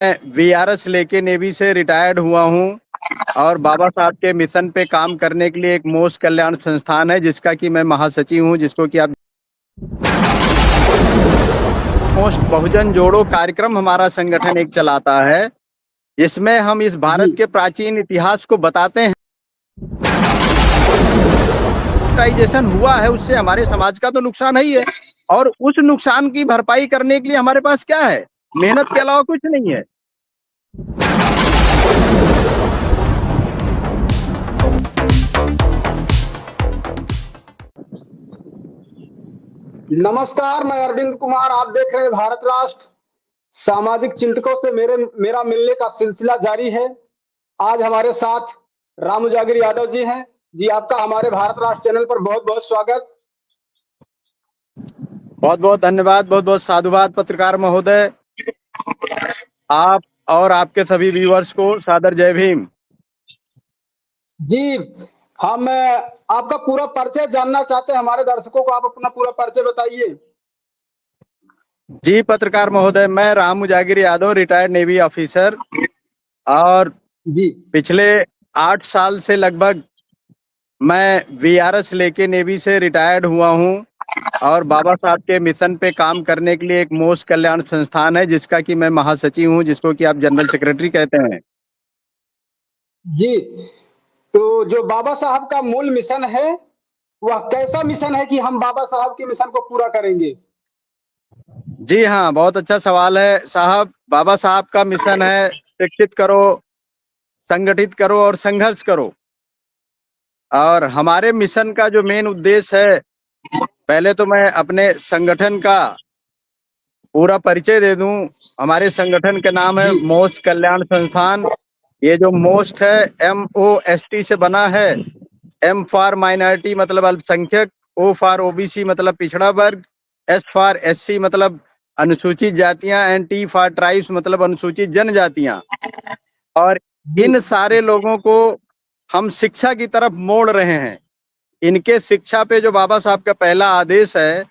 मैं वीआरएस लेके नेवी से रिटायर्ड हुआ हूँ और बाबा साहब के मिशन पे काम करने के लिए एक मोस्ट कल्याण संस्थान है जिसका कि मैं महासचिव हूँ, जिसको कि आप मोस्ट बहुजन जोड़ो कार्यक्रम हमारा संगठन एक चलाता है, जिसमें हम इस जी भारत के प्राचीन इतिहास को बताते हैं। प्राइजेशन हुआ है उससे हमारे समाज का तो नुकसान ही है, और उस नुकसान की भरपाई करने के लिए हमारे पास क्या है? मेहनत के अलावा कुछ नहीं है। नमस्कार, मैं अरविंद कुमार। आप देख रहे हैं भारत राष्ट्र। सामाजिक चिंतकों से मेरा मिलने का सिलसिला जारी है। आज हमारे साथ राम उजागिर यादव जी हैं। जी, आपका हमारे भारत राष्ट्र चैनल पर बहुत बहुत स्वागत। बहुत बहुत धन्यवाद, बहुत बहुत साधुवाद पत्रकार महोदय। आप और आपके सभी व्यूअर्स को सादर जय भीम। जी, हम आपका पूरा परिचय जानना चाहते हैं। हमारे दर्शकों को आप अपना पूरा परिचय बताइए। जी पत्रकार महोदय, मैं Ram Ujagir Yadav, retired navy officer, और जी पिछले 8 साल से लगभग मैं वीआरएस लेके नेवी से रिटायर्ड हुआ हूँ और बाबा साहब के मिशन पे काम करने के लिए एक मोस्ट कल्याण संस्थान है जिसका कि मैं महासचिव हूँ, जिसको कि आप जनरल सेक्रेटरी कहते हैं। जी, तो जो बाबा साहब का मूल मिशन है, वह कैसा मिशन है कि हम बाबा साहब के मिशन को पूरा करेंगे? जी हाँ, बहुत अच्छा सवाल है साहब। बाबा साहब का मिशन है शिक्षित करो, संगठित करो और संघर्ष करो। और हमारे मिशन का जो मेन उद्देश्य है, पहले तो मैं अपने संगठन का पूरा परिचय दे दूं। हमारे संगठन का नाम है जी मोस्ट कल्याण संस्थान। ये जो मोस्ट है MOST से बना है। M फॉर माइनॉरिटी मतलब अल्पसंख्यक, O फॉर OBC मतलब पिछड़ा वर्ग, S फॉर SC मतलब अनुसूचित जातियां, एंड T फॉर ट्राइब्स मतलब अनुसूचित जनजातियां। और जी इन सारे लोगों को हम शिक्षा की तरफ मोड़ रहे हैं। इनके शिक्षा पे जो बाबा साहब का पहला आदेश है,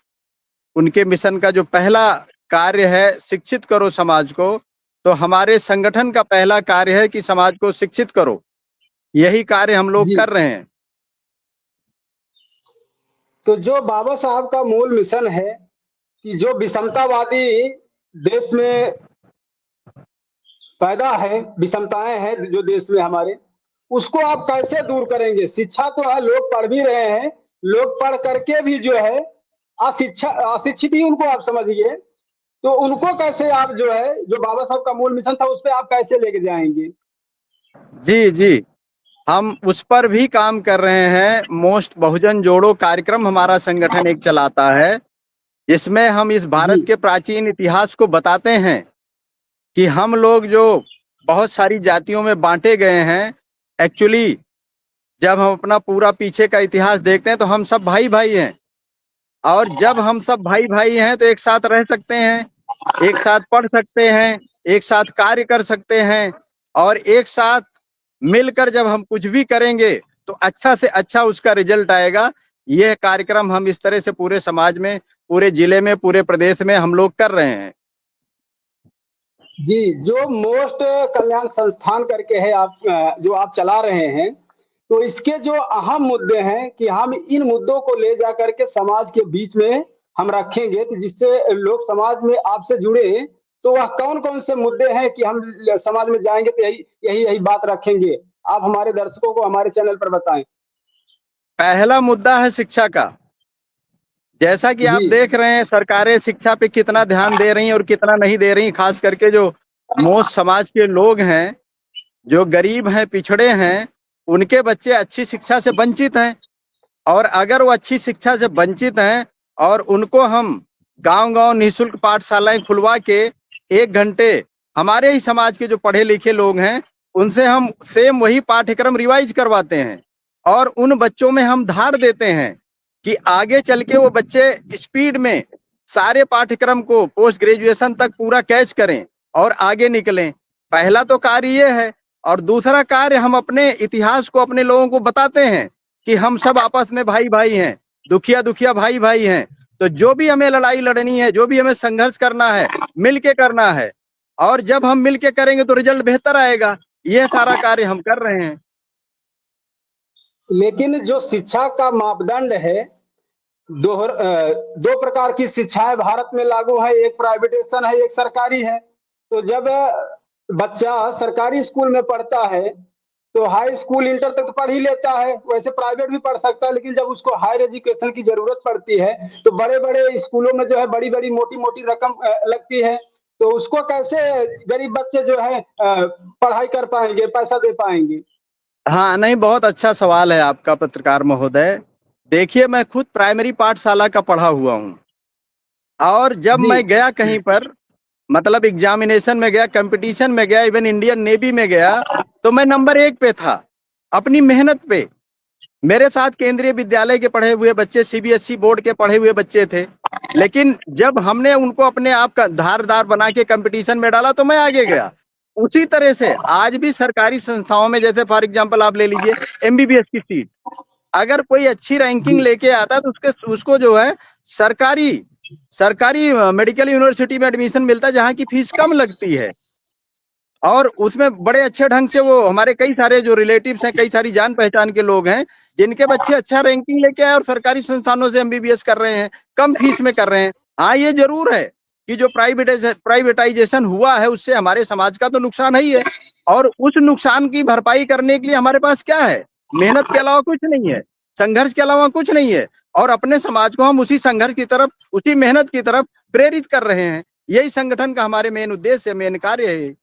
उनके मिशन का जो पहला कार्य है शिक्षित करो समाज को, तो हमारे संगठन का पहला कार्य है कि समाज को शिक्षित करो। यही कार्य हम लोग जी कर रहे हैं। तो जो बाबा साहब का मूल मिशन है कि जो विषमतावादी देश में पैदा है, विषमताएं हैं जो देश में हमारे, उसको आप कैसे दूर करेंगे? शिक्षा तो है, लोग पढ़ भी रहे हैं, लोग पढ़ करके भी जो है अशिक्षित ही उनको आप समझिए। तो उनको कैसे आप जो है, जो बाबा साहब का मूल मिशन था, उस पर आप कैसे लेके जाएंगे? जी जी, हम उस पर भी काम कर रहे हैं। मोस्ट बहुजन जोड़ो कार्यक्रम हमारा संगठन एक चलाता है, जिसमें हम इस जी भारत के प्राचीन इतिहास को बताते हैं कि हम लोग जो बहुत सारी जातियों में बांटे गए हैं, एक्चुअली जब हम अपना पूरा पीछे का इतिहास देखते हैं तो हम सब भाई भाई हैं। और जब हम सब भाई भाई हैं तो एक साथ रह सकते हैं, एक साथ पढ़ सकते हैं, एक साथ कार्य कर सकते हैं, और एक साथ मिलकर जब हम कुछ भी करेंगे तो अच्छा से अच्छा उसका रिजल्ट आएगा। यह कार्यक्रम हम इस तरह से पूरे समाज में, पूरे जिले में, पूरे प्रदेश में हम लोग कर रहे हैं। जी, जो मोस्ट कल्याण संस्थान करके है आप, जो आप चला रहे हैं, तो इसके जो अहम मुद्दे हैं कि हम इन मुद्दों को ले जा करके समाज के बीच में हम रखेंगे, तो जिससे लोग समाज में आपसे जुड़े। तो वह कौन-कौन से मुद्दे हैं कि हम समाज में जाएँगे तो यही बात रखेंगे? आप हमारे दर्शकों को हमारे चैनल पर बताएँ। पहला मुद्दा है शिक्षा का। जैसा कि जी, आप देख रहे हैं सरकारें शिक्षा पे कितना ध्यान दे रही हैं और कितना नहीं दे रही, खास करके जो मोस्ट समाज के लोग हैं, जो गरीब हैं, पिछड़े हैं, उनके बच्चे अच्छी शिक्षा से वंचित हैं। और अगर वो अच्छी शिक्षा से वंचित हैं और उनको हम गांव-गांव निःशुल्क पाठशालाएं खुलवा के 1 घंटे हमारे ही समाज के जो पढ़े लिखे लोग हैं, उनसे हम सेम वही पाठ्यक्रम रिवाइज करवाते हैं, और उन बच्चों में हम धार देते हैं कि आगे चल के वो बच्चे स्पीड में सारे पाठ्यक्रम को पोस्ट ग्रेजुएशन तक पूरा कैच करें और आगे निकलें। पहला तो कार्य ये है। और दूसरा कार्य, हम अपने इतिहास को अपने लोगों को बताते हैं कि हम सब आपस में भाई भाई हैं, दुखिया दुखिया भाई भाई हैं। तो जो भी हमें लड़ाई लड़नी है, जो भी हमें संघर्ष करना है, मिल के करना है। और जब हम मिलके करेंगे तो रिजल्ट बेहतर आएगा। ये सारा कार्य हम कर रहे हैं। लेकिन जो शिक्षा का मापदंड है, दो प्रकार की शिक्षाएं भारत में लागू है, एक प्राइवेटेशन है, एक सरकारी है। तो जब बच्चा सरकारी स्कूल में पढ़ता है तो हाई स्कूल इंटर तक तो पढ़ ही लेता है, वैसे प्राइवेट भी पढ़ सकता है, लेकिन जब उसको हायर एजुकेशन की जरूरत पड़ती है तो बड़े बड़े स्कूलों में जो है बड़ी बड़ी मोटी मोटी रकम लगती है। तो उसको कैसे गरीब बच्चे जो है पढ़ाई कर पाएंगे, पैसा दे पाएंगे? हाँ, नहीं, बहुत अच्छा सवाल है आपका पत्रकार महोदय। देखिए, मैं खुद प्राइमरी पाठशाला का पढ़ा हुआ हूँ, और जब जी। मैं गया कहीं पर, मतलब एग्जामिनेशन में गया, कंपटीशन में गया, इवन इंडियन नेवी में गया, तो मैं नंबर 1 पे था अपनी मेहनत पे। मेरे साथ केंद्रीय विद्यालय के पढ़े हुए बच्चे, सीबीएसई बोर्ड के पढ़े हुए बच्चे थे, लेकिन जब हमने उनको अपने आप का धारदार बना के कंपटीशन में डाला तो मैं आगे गया। उसी तरह से आज भी सरकारी संस्थाओं में, जैसे फॉर एग्जांपल आप ले लीजिए एमबीबीएस की सीट, अगर कोई अच्छी रैंकिंग जी। लेके आता है तो उसको जो है सरकारी सरकारी मेडिकल यूनिवर्सिटी में एडमिशन मिलता है, जहाँ की फीस कम लगती है, और उसमें बड़े अच्छे ढंग से वो हमारे कई सारे जो रिलेटिव्स हैं, कई सारी जान पहचान के लोग हैं जिनके बच्चे अच्छा रैंकिंग लेके आए और सरकारी संस्थानों से एमबीबीएस कर रहे हैं, कम फीस में कर रहे हैं। हाँ, ये जरूर है कि जो प्राइवेटाइजेशन हुआ है उससे हमारे समाज का तो नुकसान ही है, और उस नुकसान की भरपाई करने के लिए हमारे पास क्या है? मेहनत के अलावा कुछ नहीं है, संघर्ष के अलावा कुछ नहीं है, और अपने समाज को हम उसी संघर्ष की तरफ, उसी मेहनत की तरफ प्रेरित कर रहे हैं। यही संगठन का हमारे मेन उद्देश्य है, मेन कार्य है।